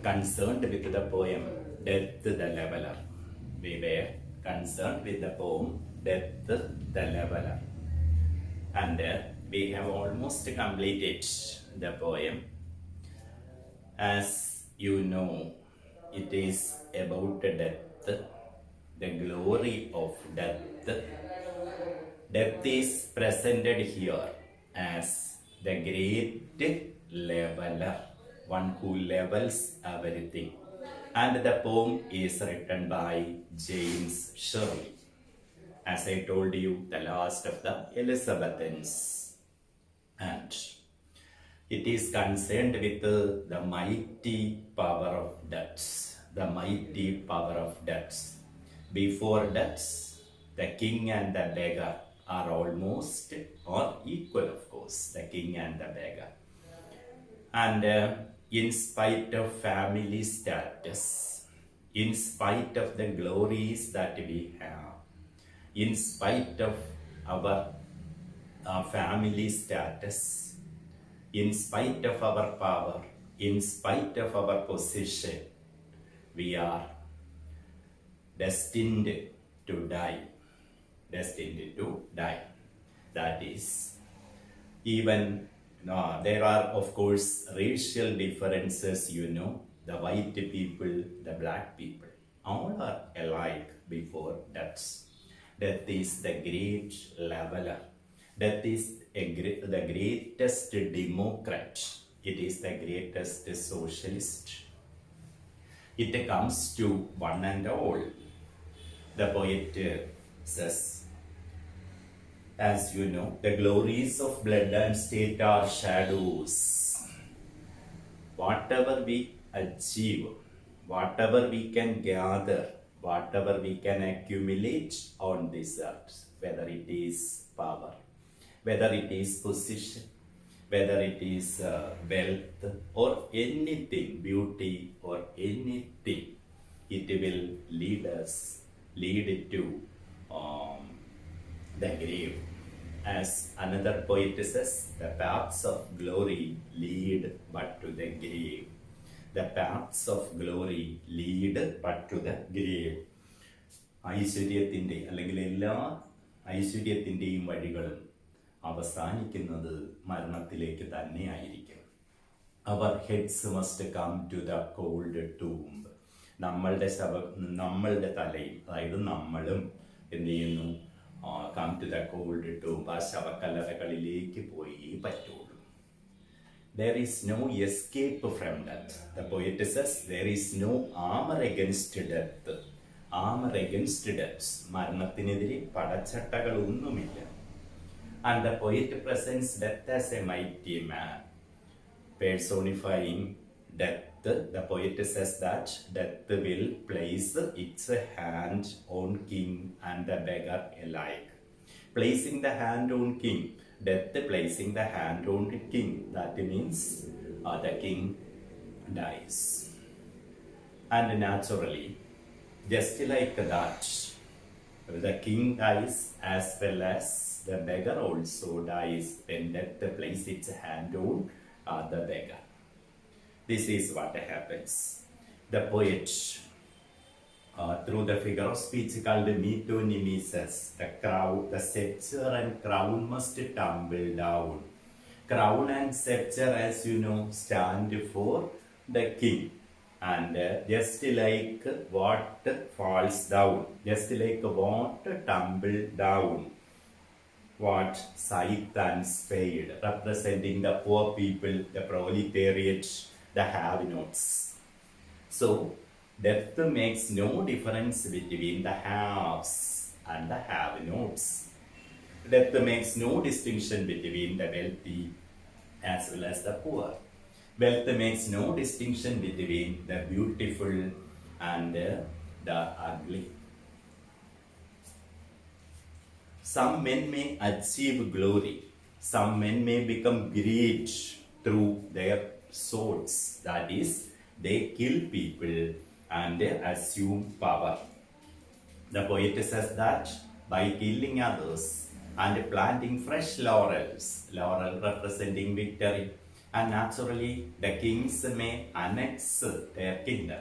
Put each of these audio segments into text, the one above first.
concerned with the poem Death the Leveler. We were concerned with the poem Death the Leveler. And we have almost completed the poem. As you know, it is about death, the glory of death. Death is presented here as the great leveler, one who levels everything. And the poem is written by James Shirley. As I told you, the last of the Elizabethans. And it is concerned with the mighty power of death. The mighty power of death. Before death, the king and the beggar are almost or equal, of course, the king and the beggar. And in spite of family status, in spite of the glories that we have, in spite of our family status, in spite of our power, in spite of our position, we are destined to die. Destined to die. That is, even there are, of course, racial differences, the white people, the black people, all are alike before death. Death is the great leveler. Death is the greatest democrat. It is the greatest socialist. It comes to one and all. The poet says, as you know, the glories of blood and state are shadows. Whatever we achieve, whatever we can gather, whatever we can accumulate on this earth, whether it is power, whether it is position, whether it is wealth or anything, beauty or anything, it will lead to the grave. As another poet says, the paths of glory lead but to the grave. The paths of glory lead but to the grave. ഐശ്വര്യത്തിൻ്റെ അല്ലെങ്കിൽ എല്ലാ ഐശ്വര്യത്തിൻ്റെയും വഴികളും അവസാനിക്കുന്നത് മരണത്തിലേക്ക് തന്നെയായിരിക്കും. Our heads must come to the cold tomb. നമ്മളുടെ തലയിൽ, അതായത് നമ്മളും എന്ത് ചെയ്യുന്നു, come to the cold tomb, ആ ശവക്കല്ലറകളിലേക്ക് പോയി പറ്റുള്ളൂ. There is no escape from death. The poet says there is no armor against death. Armor against death. മരണത്തിനെതിരെ പടച്ചട്ടകളൊന്നുമില്ല. And the poet presents death as a mighty man, personifying death. The poet says that death will place its hand on king and the beggar alike. Placing the hand on king, death placing the hand on the king. That means the king dies. And naturally, just like that, the king dies as well as the beggar also dies when death places its hand on the beggar. This is what happens. The poet, through the figure of speech called metonymy, says the scepter and crown must tumble down. Crown and scepter, as you know, stand for the king. And just like what falls down, just like what tumble down, what scythe and spade, representing the poor people, the proletariat, the have-nots. So, death makes no difference between the haves and the have-nots. Death makes no distinction between the wealthy as well as the poor. Wealth makes no distinction between the beautiful and the ugly. Some men may achieve glory. Some men may become great through their swords. That is, they kill people and they assume power. The poet says that by killing others and planting fresh laurels, laurel representing victory, And naturally, the kings may annex their kingdom.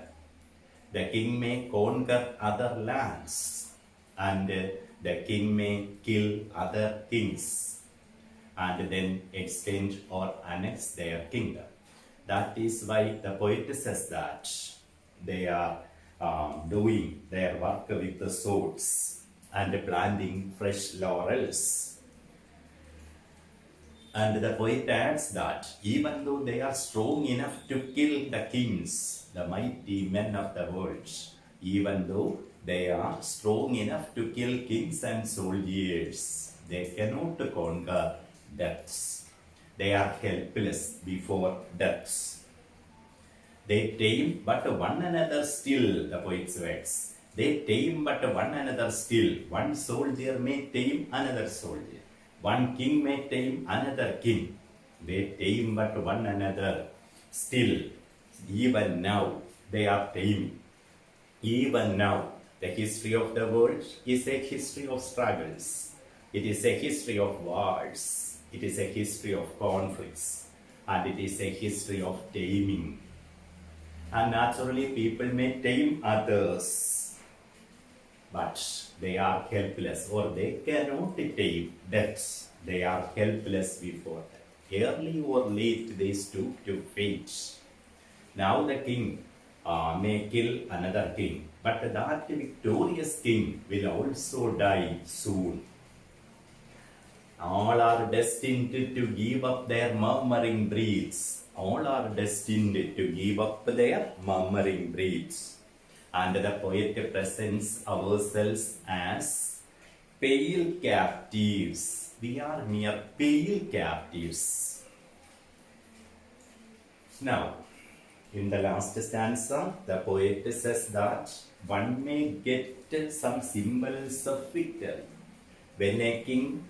The king may conquer other lands, and the king may kill other kings and then exchange or annex their kingdom. That is why the poet says that they are doing their work with the swords and planting fresh laurels. And the poet adds that even though they are strong enough to kill the kings, the mighty men of the world, even though they are strong enough to kill kings and soldiers, they cannot conquer deaths. They are helpless before deaths. They tame but one another still, the poet's words. They tame but one another still. One soldier may tame another soldier. One king may tame another king. They tame but one another still. Even now, they are taming. Even now, the history of the world is a history of struggles. It is a history of wars. It is a history of conflicts. And it is a history of taming. And naturally, people may tame others, but they are helpless, or they cannot tame deaths. They are helpless before that. Early or late, they stoop to fate. Now the king may kill another king, but that victorious king will also die soon. All are destined to give up their murmuring breeds. All are destined to give up their murmuring breeds. And the poet presents ourselves as pale captives. We are mere pale captives. Now, in the last stanza, the poet says that one may get some symbols of victory. When a king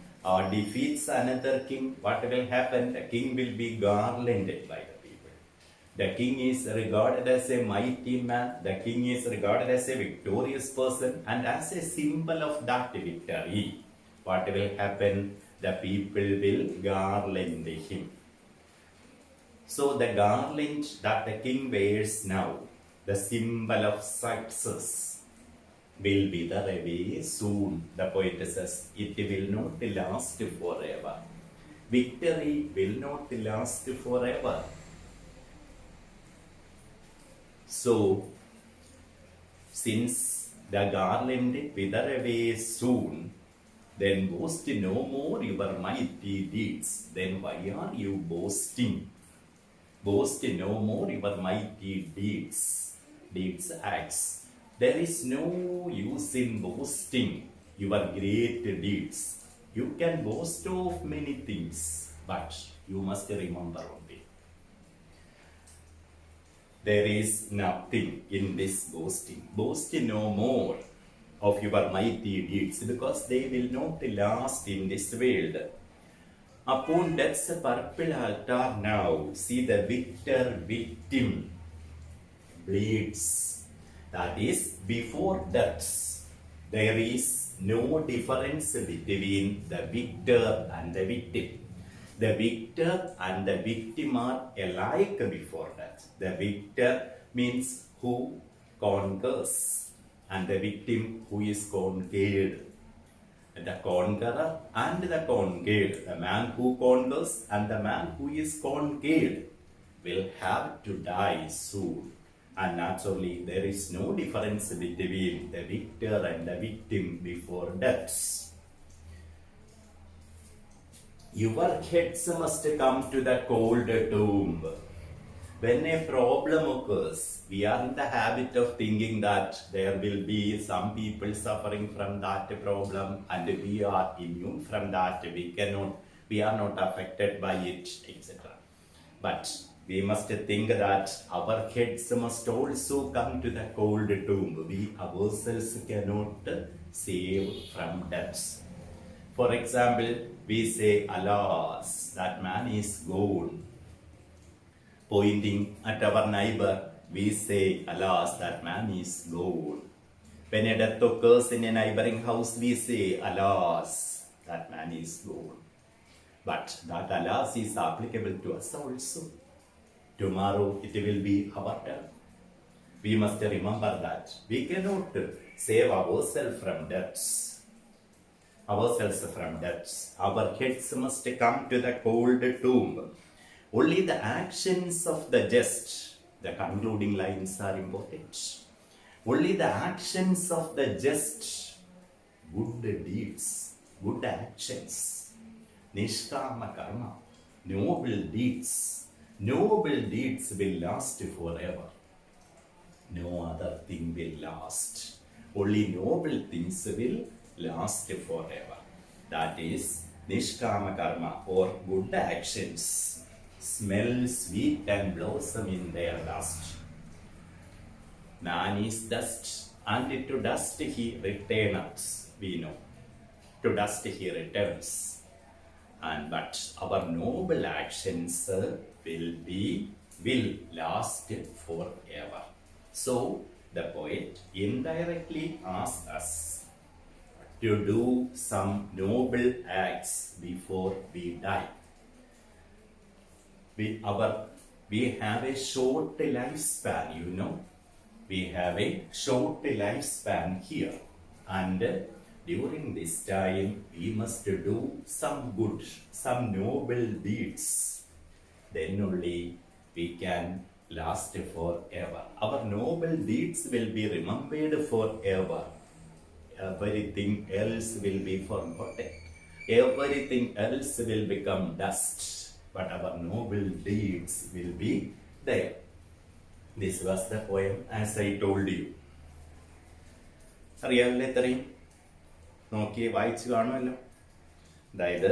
defeats another king, what will happen? The king will be garlanded by the people. The king is regarded as a mighty man. The king is regarded as a victorious person, and as a symbol of that victory, what will happen? The people will garland him. So the garland that the king wears now, the symbol of success, will wither away soon. The poet says it will not last forever. Victory will not last forever. So, since the garland wither away soon, then boast no more your mighty deeds. Then why are you boasting? Boast no more your mighty deeds. Deeds, acts. There is no use in boasting your great deeds. You can boast of many things, but you must remember only. There is nothing in this boasting. Boast no more of your mighty deeds, because they will not last in this world. Upon death's purple altar now, see the victor victim bleeds. That is, before deaths, there is no difference between the victor and the victim. The victor and the victim are alike before death. The victor means who conquers, and the victim who is conquered. The conqueror and the conquered, the man who conquers and the man who is conquered, will have to die soon. And naturally, there is no difference between the victor and the victim before deaths. Your heads must come to the cold tomb. When a problem occurs, we are in the habit of thinking that there will be some people suffering from that problem and we are immune from that. We are not affected by it, etc. But we must think that our heads must also come to the cold tomb. We ourselves cannot save from death. For example, we say, alas, that man is gone. Pointing at our neighbor, we say, alas, that man is gone. When a death occurs in a neighboring house, we say, alas, that man is gone. But that alas is applicable to us also. Tomorrow it will be our turn. We must remember that we cannot save ourselves from debts. Our heads must come to the cold tomb. Only the actions of the just, the concluding lines are important. Only the actions of the just, good deeds, good actions, nishkama karma, noble deeds will last forever. No other thing will last. Only noble things will last forever. That is, nishkama karma or good actions smell sweet and blossom in their dust. Man is dust, and to dust he returneth. We know. To dust he returns. But our noble actions will last forever. So the poet indirectly asks us to do some noble acts before we die. We have a short lifespan, We have a short lifespan here, and during this time we must do some good, some noble deeds. Then only we can last forever. Our noble deeds will be remembered forever. Everything else will be forgotten. Everything else will become dust. But our noble deeds will be there. This was the poem as I told you. അറിയാമല്ലോ ഇത്രയും നോക്കി വായിച്ചു കാണുമല്ലോ. അതായത്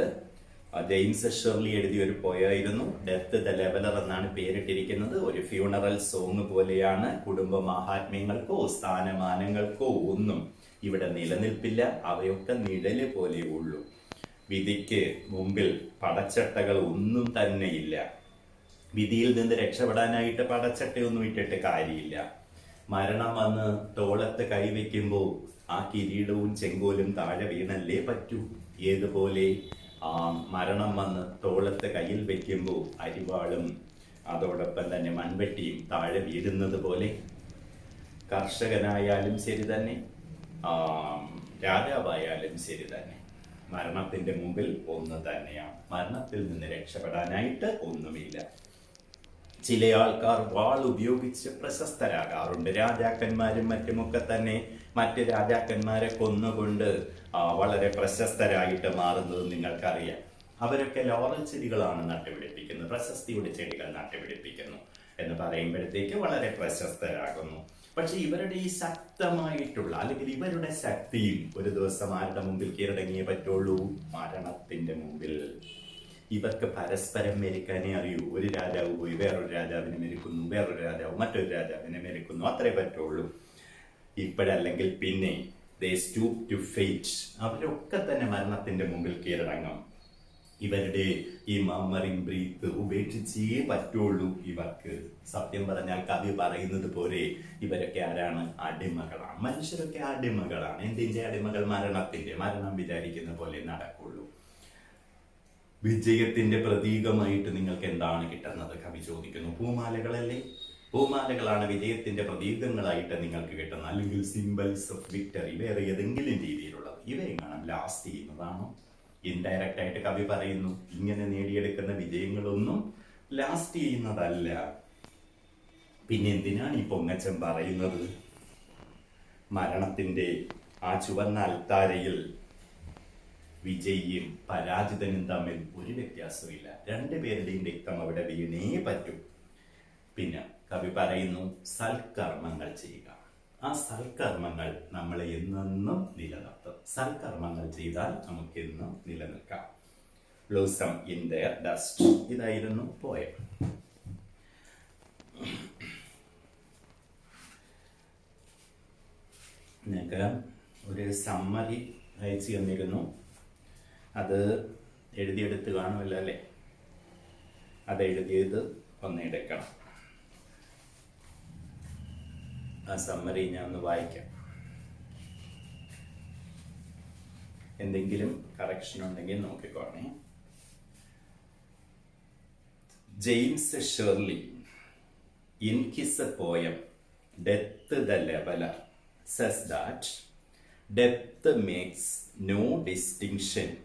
James Shirley എഴുതിയ ഒരു പോയായിരുന്നു. Death the leveller എന്നാണ് പേരിട്ടിരിക്കുന്നത്. ഒരു ഫ്യൂണറൽ സോങ് പോലെയാണ്. കുടുംബ മാഹാത്മ്യങ്ങൾക്കോ സ്ഥാനമാനങ്ങൾക്കോ ഒന്നും ഇവിടെ നിലനിൽപ്പില്ല. അവയൊക്കെ നിഴല് പോലെ ഉള്ളൂ. വിധിക്ക് മുമ്പിൽ പടച്ചട്ടകൾ ഒന്നും തന്നെയില്ല. വിധിയിൽ നിന്ന് രക്ഷപ്പെടാനായിട്ട് പടച്ചട്ടയൊന്നും ഇട്ടിട്ട് കാര്യമില്ല. മരണം വന്ന് തോളത്ത് കൈവയ്ക്കുമ്പോൾ ആ കിരീടവും ചെങ്കോലും താഴെ വീണല്ലേ പറ്റൂ. ഏതുപോലെ മരണം വന്ന് തോളത്ത് കയ്യിൽ വെക്കുമ്പോൾ അരിവാളും അതോടൊപ്പം തന്നെ മൺവെട്ടിയും താഴെ വീഴുന്നത് പോലെ കർഷകനായാലും ശരി തന്നെ, രാജാവായാലും ശരി തന്നെ, മരണത്തിന്റെ മുമ്പിൽ ഒന്ന് തന്നെയാണ്. മരണത്തിൽ നിന്ന് രക്ഷപ്പെടാനായിട്ട് ഒന്നുമില്ല. ചില ആൾക്കാർ വാൾ ഉപയോഗിച്ച് പ്രശസ്തരാകാറുണ്ട്. രാജാക്കന്മാരും മറ്റുമൊക്കെ തന്നെ മറ്റ് രാജാക്കന്മാരെ കൊന്നുകൊണ്ട് വളരെ പ്രശസ്തരായിട്ട് മാറുന്നത് നിങ്ങൾക്കറിയാം. അവരൊക്കെ ലോറൽ ചെടികളാണ് നട്ടുപിടിപ്പിക്കുന്നത്, പ്രശസ്തിയുടെ ചെടികൾ നട്ടുപിടിപ്പിക്കുന്നു എന്ന് പറയുമ്പോഴത്തേക്ക് വളരെ പ്രശസ്തരാകുന്നു. പക്ഷെ ഇവരുടെ ഈ ശക്തമായിട്ടുള്ള അല്ലെങ്കിൽ ഇവരുടെ ശക്തിയും ഒരു ദിവസം ആരുടെ മുമ്പിൽ കീഴടങ്ങിയേ പറ്റുള്ളൂ? മരണത്തിന്റെ മുമ്പിൽ. ഇവർക്ക് പരസ്പരം മെരുക്കാനേ അറിയൂ. ഒരു രാജാവ് പോയി വേറൊരു രാജാവിനെ മെരുക്കുന്നു, വേറൊരു രാജാവ് മറ്റൊരു രാജാവിനെ മെരുക്കുന്നു, അത്രേ പറ്റുള്ളൂ. ഇപ്പോഴല്ലെങ്കിൽ പിന്നെ they stoop to fate. അവരൊക്കെ തന്നെ മരണത്തിന്റെ മുമ്പിൽ കീഴടങ്ങും. ഇവരുടെ ഈ മമ്മറിംഗ് ബ്രീത്ത് ഉപേക്ഷിച്ചേ പറ്റുള്ളൂ ഇവർക്ക്. സത്യം പറഞ്ഞാൽ കവി പറയുന്നത് പോലെ ഇവരൊക്കെ ആരാണ്? അടിമകളാണ്. മനുഷ്യരൊക്കെ അടിമകളാണ്. എന്തിന്റെ അടിമകൾ? മരണത്തിന്റെ. മരണം വിചാരിക്കുന്ന പോലെ നടക്കുള്ളൂ. വിജയത്തിന്റെ പ്രതീകമായിട്ട് നിങ്ങൾക്ക് എന്താണ് കിട്ടുന്നത്? കവി ചോദിക്കുന്നു. പൂമാലകളല്ലേ? പൂമാലകളാണ് വിജയത്തിന്റെ പ്രതീകങ്ങളായിട്ട് നിങ്ങൾക്ക് കിട്ടുന്നത്, അല്ലെങ്കിൽ സിംബൽസ് ഓഫ് വിക്ടറി, വേറെ ഏതെങ്കിലും രീതിയിലുള്ളത്. ഇവയെങ്ങനെ ലാസ്റ്റ് ചെയ്യുന്നതാണോ? ഇൻഡയറക്റ്റ് ആയിട്ട് കവി പറയുന്നു, ഇങ്ങനെ നേടിയെടുക്കുന്ന വിജയങ്ങളൊന്നും ലാസ്റ്റ് ചെയ്യുന്നതല്ല. പിന്നെ എന്തിനാണ് ഈ പൊങ്ങച്ചൻ പറയുന്നത്? മരണത്തിന്റെ ആ ചുവന്ന അൽത്താരയിൽ വിജയിയും പരാജിതനും തമ്മിൽ ഒരു വ്യത്യാസമില്ല. രണ്ടുപേരുടെയും രക്തം അവിടെ വീണേ പറ്റും. പിന്നെ കവി പറയുന്നു, സൽക്കർമ്മങ്ങൾ ചെയ്യുക. ആ സൽക്കർമ്മങ്ങൾ നമ്മളെ എന്നെന്നും നിലനിർത്തും. സൽക്കർമ്മങ്ങൾ ചെയ്താൽ നമുക്ക് എന്നും നിലനിൽക്കാം. Blossom in their dust. ഇതായിരുന്നു പോയം. നിങ്ങൾക്ക് ഒരു സമ്മറി അയച്ചു തന്നിരുന്നു. അത് എഴുതിയെടുത്ത് കാണുമല്ലോ അല്ലേ? അത് എഴുതിയത് ഒന്നെടുക്കണം. ആ സമ്മറി ഞാൻ ഒന്ന് വായിക്കാം. എന്തെങ്കിലും കറക്ഷൻ ഉണ്ടെങ്കിൽ നോക്കിക്കോണേ. James Shirley, in his poem Death the Leveler, says that death makes no distinction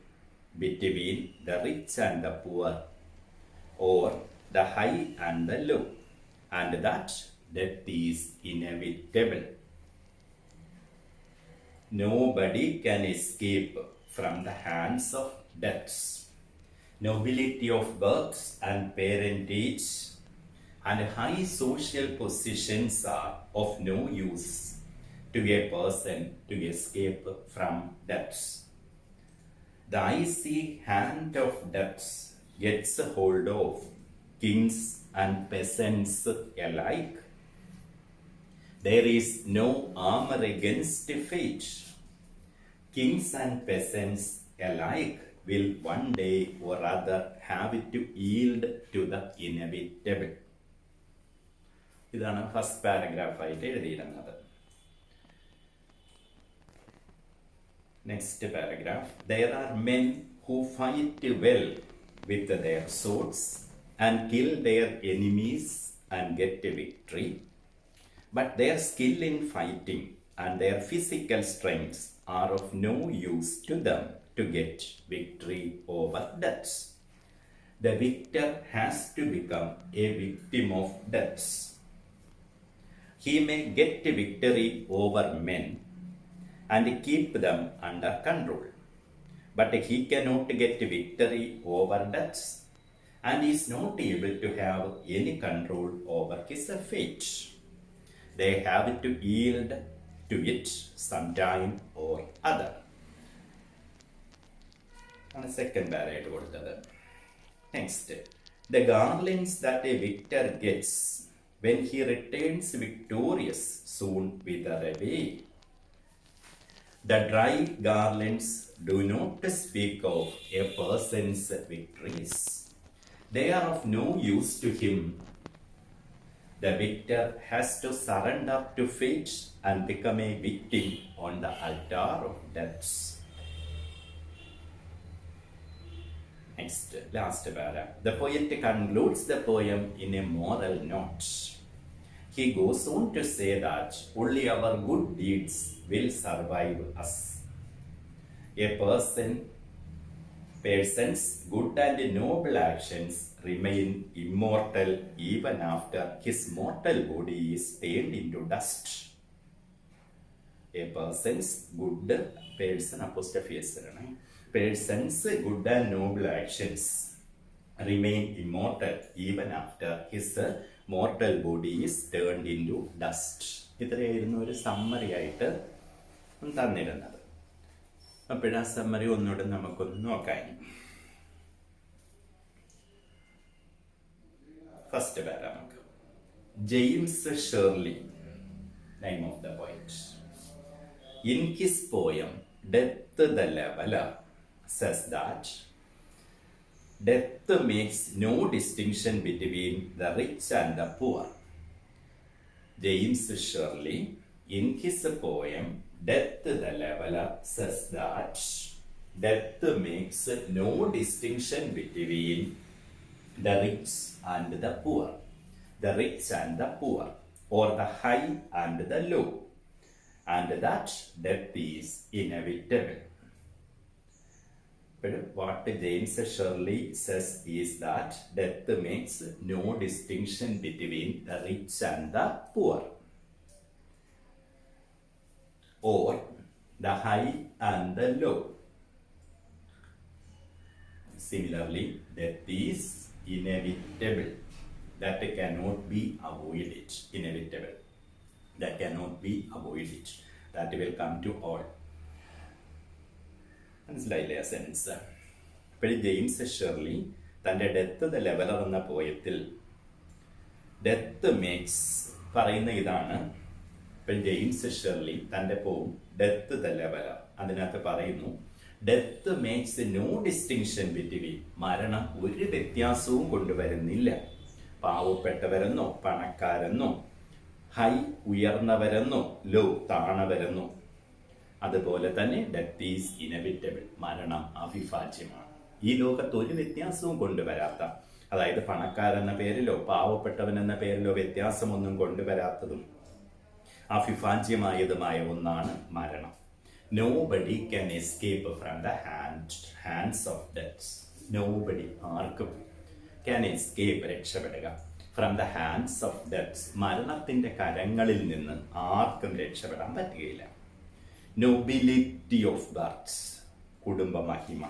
between the rich and the poor, or the high and the low, and that death is inevitable. Nobody can escape from the hands of death. Nobility of birth and parentage and high social positions are of no use to a person to escape from death. The icy hand of death gets hold of kings and peasants alike. There is no armor against fate. Kings and peasants alike will one day or other have to yield to the inevitable. ഇതാണ് first പാരഗ്രാഫായിട്ട് എഴുതിയിരുന്നത്. Next paragraph. There are men who fight well with their swords and kill their enemies and get a victory. But their skill in fighting and their physical strengths are of no use to them to get victory over death. The victor has to become a victim of death. He may get a victory over men and keep them under control, but he cannot get a victory over death and is not able to have any control over his fate. They have to yield to it sometime or other. And second paragraph കൊടുത്തത്. Next, the garlands that a victor gets when he returns victorious soon wither away. The dry garlands do not speak of a person's victories. They are of no use to him. The victor has to surrender to fate and become a victim on the altar of death. Next, last paragraph. The poet concludes the poem in a moral note. He goes on to say that only our good deeds will survive us. A person's good and noble actions remain immortal even after his mortal body is turned into dust. A person's good and noble actions remain immortal even after his mortal body is turned into dust. ഇത്രയായിരുന്നു ഒരു summary ആയിട്ട് തന്നിരുന്നത്. അപ്പോഴാ summary ഒന്നുകൂടെ നമുക്കൊന്ന് നോക്കാം. First paragraph. James Shirley, name of the poet, in his poem Death the Leveler, says that death makes no distinction between the rich and the poor. James Shirley, in his poem Death the Leveler, says that death makes no distinction between the rich and the poor, the rich and the poor, or the high and the low, and that death is inevitable. But what James Shirley says is that death makes no distinction between the rich and the poor, or the high and the low. Similarly, death is inevitable. That cannot be avoided. Inevitable. That cannot be avoided. That will come to all. മനസ്സിലായില്ലേ ആ sense? ഇപ്പോഴും James Shirley തൻ്റെ death the leveller എന്ന പോയത്തിൽ death makes പറയുന്ന ഇതാണ്. ഇപ്പോഴും James Shirley തൻ്റെ പോവും ഡെത്ത് ദ ലെവലർ അതിനകത്ത് പറയുന്നു, death makes no distinction between, മരണം ഒരു വ്യത്യാസവും കൊണ്ടുവരുന്നില്ല. പാവപ്പെട്ടവരെന്നോ പണക്കാരെന്നോ, ഹൈ ഉയർന്നവരെന്നോ, ലോ താണവരെന്നോ. അതുപോലെ തന്നെ ഡെത്ത് ഈസ് ഇനെവിറ്റബിൾ, മരണം അവിഭാജ്യമാണ്. ഈ ലോകത്ത് ഒരു വ്യത്യാസവും കൊണ്ടുവരാത്ത അതായത് പണക്കാരെന്ന പേരിലോ പാവപ്പെട്ടവൻ എന്ന പേരിലോ വ്യത്യാസമൊന്നും കൊണ്ടുവരാത്തതും അഭിഭാജ്യമായതുമായ ഒന്നാണ് മരണം. Nobody can escape from the hands of death. Nobody, ആർക്കും, ക്യാൻ എസ്കേപ്പ്, രക്ഷപ്പെടുക, from the hands of death, മരണത്തിന്റെ കരങ്ങളിൽ നിന്ന് ആർക്കും രക്ഷപ്പെടാൻ പറ്റുകയില്ല. നോബിലിറ്റി ഓഫ് ബർത്ത്, കുടുംബ മഹിമ.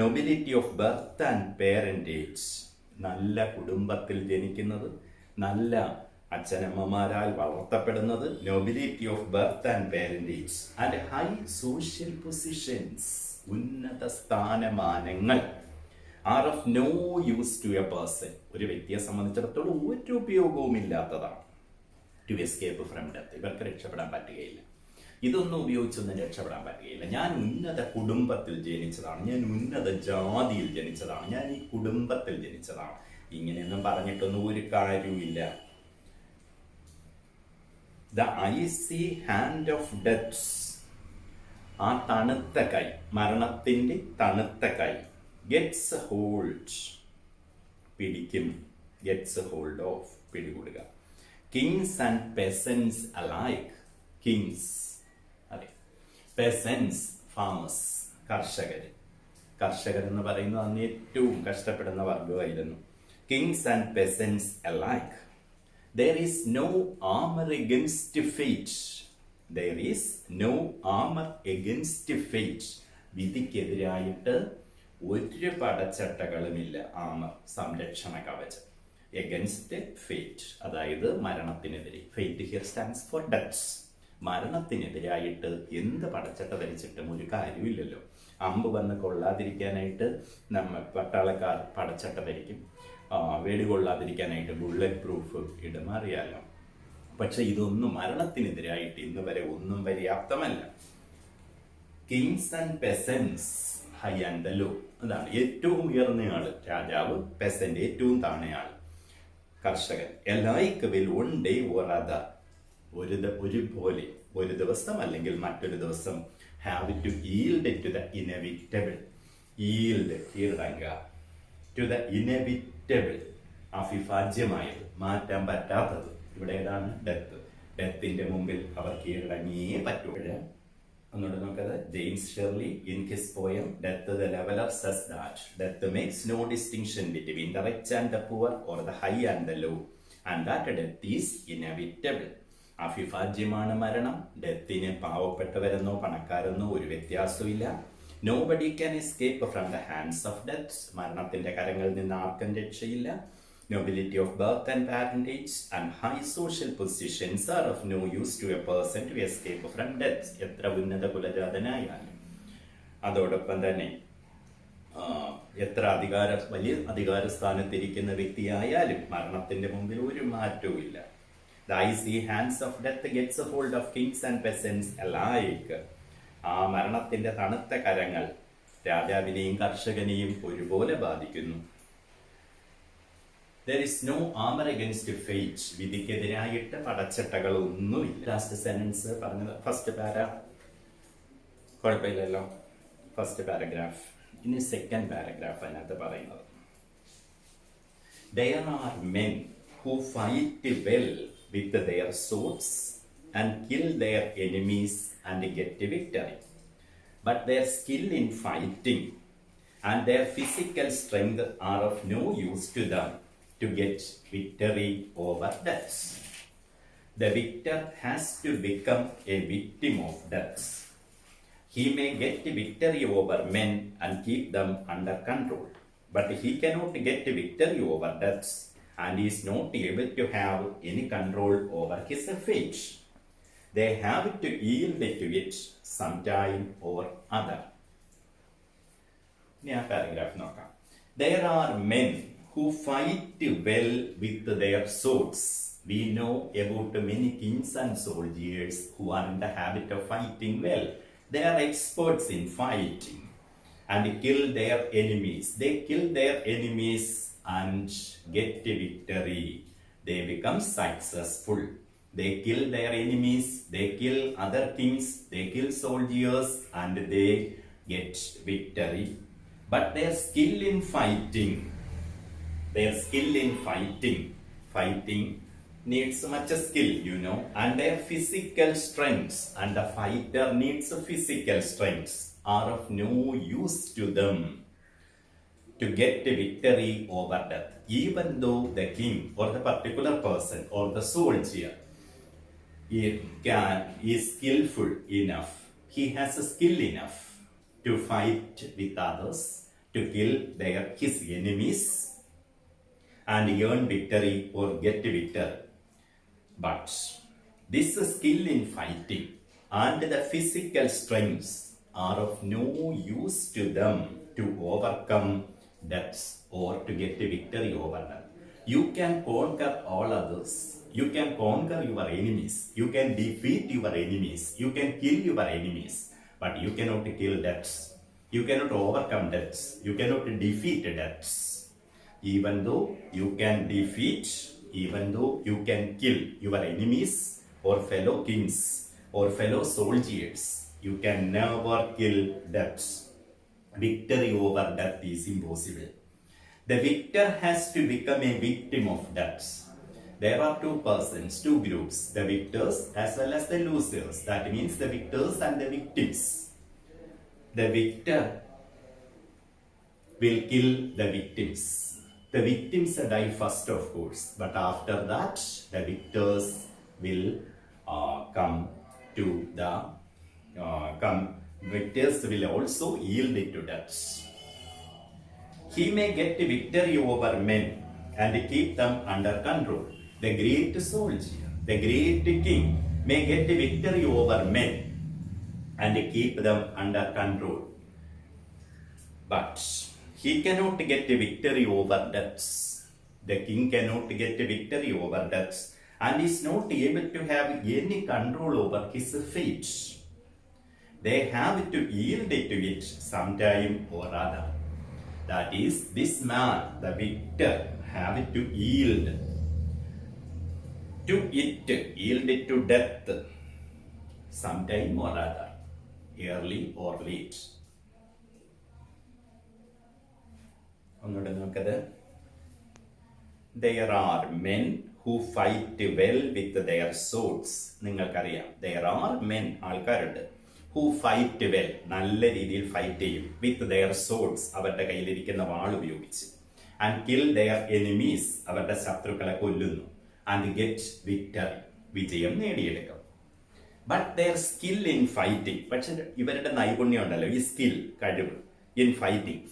Nobility of birth and parentage, നല്ല കുടുംബത്തിൽ ജനിക്കുന്നത്, നല്ല അച്ഛനമ്മമാരാൽ വളർത്തപ്പെടുന്നത്. Nobility of birth and parentage and high social positions, ഉന്നത സ്ഥാനമാനങ്ങൾ, are of no use to a person, ഒരു വ്യക്തിയെ സംബന്ധിച്ചിടത്തോളം ഒരു ഉപയോഗവും ഇല്ലാത്തതാണ്. ടു എസ്കേപ്പ് ഫ്രം ഡെത്ത്, ഇവർക്ക് രക്ഷപ്പെടാൻ പറ്റുകയില്ല. ഇതൊന്നും ഉപയോഗിച്ചൊന്നും രക്ഷപ്പെടാൻ പറ്റുകയില്ല. ഞാൻ ഉന്നത കുടുംബത്തിൽ ജനിച്ചതാണ്, ഞാൻ ഉന്നത ജാതിയിൽ ജനിച്ചതാണ്, ഞാൻ ഈ കുടുംബത്തിൽ ജനിച്ചതാണ്, ഇങ്ങനെയൊന്നും പറഞ്ഞിട്ടൊന്നും ഒരു കാര്യവുമില്ല. The icy hand of death, ആ തണുത്ത കൈ, മരണത്തിന്റെ തണുത്ത കൈ, ഗെറ്റ്സ് ഹോൾഡ്, പിടിക്കും, ഗെറ്റ്സ് ഹോൾഡ് ഓഫ്, പിടികൂടുക. Kings and peasants alike, kings, അതെ, പെസൻസ്, ഫാമേഴ്സ്, കർഷകര്. കർഷകർ എന്ന് പറയുന്നത് അന്ന് ഏറ്റവും കഷ്ടപ്പെടുന്ന വർഗമായിരുന്നു. Kings and peasants alike. There is no armor against fate. There is no armor against fate. വിധിക്കെതിരായിട്ട് ഒരു പടച്ചട്ടകളുമില്ല. ആമർ, സംരക്ഷണ കവചം. എഗൻസ്റ്റ് ഫേറ്റ്, അതായത് മരണത്തിനെതിരെ. Fate here stands for death. മരണത്തിനെതിരായിട്ട് എന്ത് പടച്ചട്ട ധരിച്ചിട്ടും ഒരു കാര്യമില്ലല്ലോ. അമ്പ് വന്ന് കൊള്ളാതിരിക്കാനായിട്ട് നമ്മൾ പട്ടാളക്കാർ പടച്ചട്ട ധരിക്കും, വെടികൊള്ളാതിരിക്കാനായിട്ട് ബുള്ളറ്റ് പ്രൂഫ് ഇടും, അറിയാലോ. പക്ഷെ ഇതൊന്നും മരണത്തിനെതിരായിട്ട് ഇന്ന് വരെ ഒന്നും പര്യാപ്തമല്ല. Kings and peasants, high and the low, അതാണ് ഏറ്റവും ഉയർന്നയാള് രാജാവ്, പെസന്റ് ഏറ്റവും താണയാൾ കർഷകൻ. Alike will one day or other, ഒരുപോലെ ഒരു ദിവസം അല്ലെങ്കിൽ മറ്റൊരു ദിവസം. Have to yield to the inevitable, yield, കീഴടങ്ങുക, ടു ദ ഇനെവിറ്റബിൾ, അവിഭാജ്യമായത്, മാറ്റാൻ പറ്റാത്തത്. ഇവിടെ ഏതാണ്? ഡെത്ത്. ഡെത്തിന്റെ മുമ്പിൽ അവർ കീഴടങ്ങിയേ പറ്റുള്ളൂ. ഒന്നുകൂടെ നോക്കത്. James Shirley in his poem Death the Leveler says that death makes no distinction between the rich and the poor or the high and the low, and that death is inevitable. അവിഭാജ്യമാണ് മരണം. ഡെത്തിന് പാവപ്പെട്ടവരെന്നോ പണക്കാരെന്നോ ഒരു വ്യത്യാസമില്ല. Nobody can escape from the hands of death. മരണത്തിന്റെ കരങ്ങളിൽ നിന്ന് ആർക്കും രക്ഷയില്ല. Nobility of birth and parentage and high social positions are of no use to a person to escape from death. എത്ര ഉന്നത കുലജാതനായാലും, അതോടൊപ്പം തന്നെ എത്ര വലിയ അധികാര സ്ഥാനത്തിരിക്കുന്ന വ്യക്തിയായാലും മരണത്തിന്റെ മുമ്പിൽ ഒരു മാറ്റവും ഇല്ല. The icy hands of death gets a hold of kings and peasants alike. ആ മരണത്തിന്റെ തണുത്ത കരങ്ങൾ രാജാവിനെയും കർഷകനെയും ഒരുപോലെ ബാധിക്കുന്നു. There is no armor against fate. വിധിക്കെതിരായിട്ട് പടച്ചട്ടകൾ ഒന്നുമില്ല. ലാസ്റ്റ് സെന്റൻസ് പറഞ്ഞത് ഫസ്റ്റ് പാര കുഴപ്പമില്ലല്ലോ, ഫസ്റ്റ് പാരഗ്രാഫ്. ഇനി സെക്കൻഡ് പാരഗ്രാഫ് അതിനകത്ത് പറയുന്നത്, There are men who fight well with their swords and kill their enemies and get victory. But their skill in fighting and their physical strength are of no use to them to get victory over death. The victor has to become a victim of death. He may get victory over men and keep them under control, but he cannot get victory over death and is not able to have any control over his fate. They have to yield to it sometime or other. ഇനി ആ paragraph നോക്കാം. There are men who fight well with their swords. We know about many kings and soldiers who are in the habit of fighting well. They are experts in fighting and kill their enemies. They kill their enemies and get victory. They become successful. They kill their enemies, they kill other kings, they kill soldiers, and they get victory. But their skill in fighting Their skill in fighting needs much skill, and their physical strengths, and the fighter needs physical strengths, are of no use to them to get a victory over death. Even though the king or the particular person or the soldier is skillful enough, he has a skill enough to fight with others, to kill his enemies and earn victory or get victory. But this skill in fighting and the physical strengths are of no use to them to overcome deaths or to get a victory over them. You can conquer all others. You can conquer your enemies. You can defeat your enemies. You can kill your enemies. But you cannot kill deaths. You cannot overcome deaths. You cannot defeat deaths. Even though you can defeat, even though you can kill your enemies or fellow kings or fellow soldiers, you can never kill deaths. Victory over death is impossible. The victor has to become a victim of death. There are two persons, two groups, the victors as well as the losers. That means the victors and the victims. The victor will kill the victims. The victims die first, of course, but after that, the victors will come to the victors will also yield it to death. He may get victory over men and keep them under control. The great soldier, the great king may get victory over men and keep them under control. But he cannot get a victory over deaths. The king cannot get a victory over deaths and is not able to have any control over his fate. They have to yield to it sometime or other. That is, this man, the victor, have to yield it to death sometime or other, early or late. There are men who fight well with their swords. നിങ്ങൾക്കറിയാം, there are men, ആൾക്കാരുണ്ട്, who fight well, നല്ല രീതിയിൽ fight ചെയ്യും with their swords, അവരുടെ കയ്യിലിരിക്കുന്ന വാൾ ഉപയോഗിച്ച്, and kill their enemies, അവരുടെ ശത്രുക്കളെ കൊല്ലുന്നു, and get victory, വിജയം നേടിയെടുക്കും. But their skill in fighting, പക്ഷെ ഇവരുടെ നൈപുണ്യം ഉണ്ടല്ലോ, ഈ സ്കിൽ, കഴിവ്, in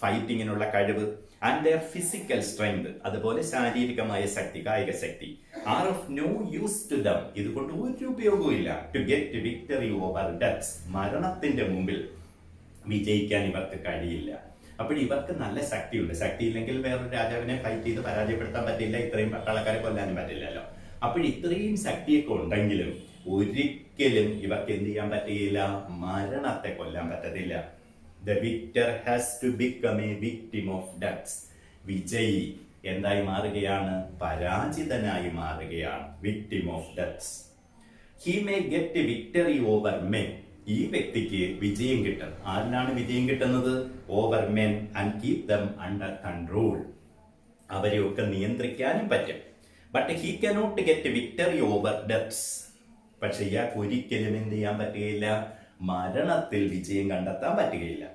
ഫൈറ്റിങ്ങിനുള്ള കഴിവ്, and their physical strength, അതുപോലെ ശാരീരികമായ ശക്തി, കായിക ശക്തി, are of no use to them, ഇതുകൊണ്ട് ഒരു ഉപയോഗവും to get victory over death, മരണത്തിന്റെ മുമ്പിൽ വിജയിക്കാൻ ഇവർക്ക് കഴിയില്ല. അപ്പോൾ ഇവർക്ക് നല്ല ശക്തിയുണ്ട്. ശക്തിയില്ലെങ്കിൽ വേറൊരു രാജാവിനെ ഫൈറ്റ് ചെയ്ത് പരാജയപ്പെടുത്താൻ പറ്റില്ല, ഇത്രയും പട്ടാളക്കാരെ കൊല്ലാനും പറ്റില്ലല്ലോ. അപ്പോൾ ഇത്രയും ശക്തിയൊക്കെ ഉണ്ടെങ്കിലും ഒരിക്കലും ഇവർക്ക് എന്ത് ചെയ്യാൻ പറ്റുകയില്ല, മരണത്തെ കൊല്ലാൻ പറ്റത്തില്ല. The victor has to become a victim of death. വിജയി എന്തായി മാറുകയാണ്, പരാജിതനായി മാറുകയാണ്, victim of death. He may get a victory over men. ഈ വ്യക്തിക്ക് വിജയം കിട്ടും. ആരിലാണ് വിജയം കിട്ടുന്നത്? Over men and keep them under control. അവരെയൊക്കെ നിയന്ത്രിക്കാനും പറ്റും. But he cannot get a victory over death. പക്ഷെ ഇയാൾക്ക് ഒരിക്കലും എന്ത് ചെയ്യാൻ പറ്റുകയില്ല, മരണത്തിൽ വിജയം കണ്ടെത്താൻ പറ്റുകയില്ല.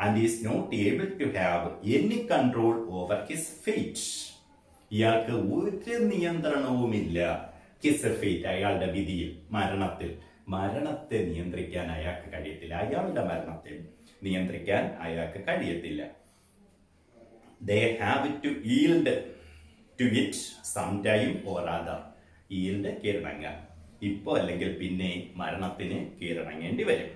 And is not able to have any control over his fate. ഇയാൾക്ക് ഒരു നിയന്ത്രണവുമില്ല his fate, അയാളുടെ വിധിയിൽ, മരണത്തെ നിയന്ത്രിക്കാൻ അയാൾക്ക് കഴിയത്തില്ല. അയാളുടെ മരണത്തെ നിയന്ത്രിക്കാൻ അയാൾക്ക് കഴിയത്തില്ല. They have to yield to it sometime or other. yield കീഴടങ്ങുക, ഇപ്പോ അല്ലെങ്കിൽ പിന്നെ മരണത്തിന് കീഴടങ്ങേണ്ടി വരും.